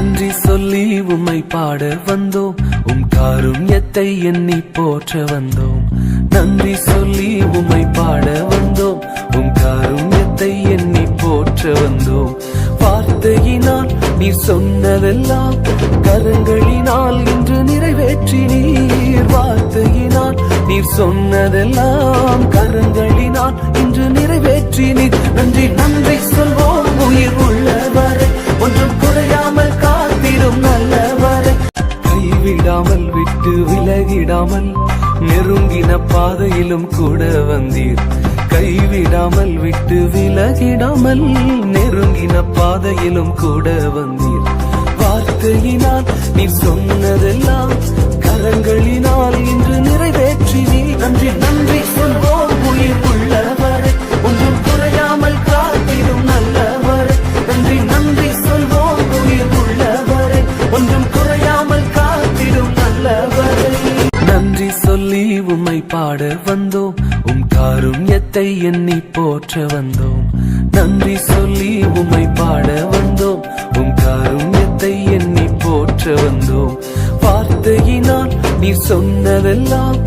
நன்றி சொல்லி உம்மை பாட வந்தோம், காருண்யத்தை எண்ணி போற்ற வந்தோம். நன்றி சொல்லி உம்மை பாட வந்தோம், காருண்யத்தை எண்ணி போற்ற வந்தோம். வார்த்தையினால் நீ சொன்னதெல்லாம் கரங்களினால் இன்று நிறைவேற்றினீர். வார்த்தையினால் நீ சொன்னதெல்லாம் கரங்களினால் இன்று நிறைவேற்றினீர். நன்றி நன்றி சொல்வோம் உயிர் உள்ளவரை, ஒன்றும் குறையாமல் காத்திடும் நல்லவரை. கைவிடாமல் விட்டு விலகிடாமல் நெருங்கின பாதையிலும் கூட வந்தீர். கைவிடாமல் விட்டு விலகிடாமல் நெருங்கின பாதையிலும் கூட வந்தீர். வார்த்தையினால் நீ சொன்னதெல்லாம் கரங்களினால் இன்று நிறைவேற்றினீர். நன்றி நன்றி சொல்வோம் உயிர் உள்ளவரை, ஒன்றும் குறையாமல் காத்திடும் நல்லவரை. நன்றி நன்றி சொல்வோம் உயிர் உள்ளவரை, ஒன்றும் குறையாமல் காத்திடும் நல்லவரை. நன்றி சொல்லி உம்மை பாட வந்தோம், காருண்யத்தை எண்ணி போற்ற வந்தோம். நன்றி சொல்லி உம்மை பாட வந்தோம், காருண்யத்தை எண்ணி போற்ற வந்தோம். வார்த்தையினால் நீ சொன்னதெல்லாம்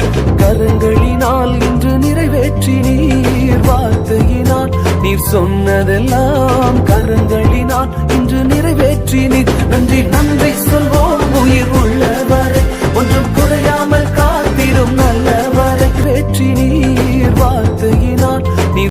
கரங்களினால் இன்று நிறைவேற்றினீர். வார்த்தையினால் நீ சொன்னதெல்லாம் கரங்களினால் இன்று நிறைவேற்றினீர். நன்றி நன்றி சொல்வோம் உயிர்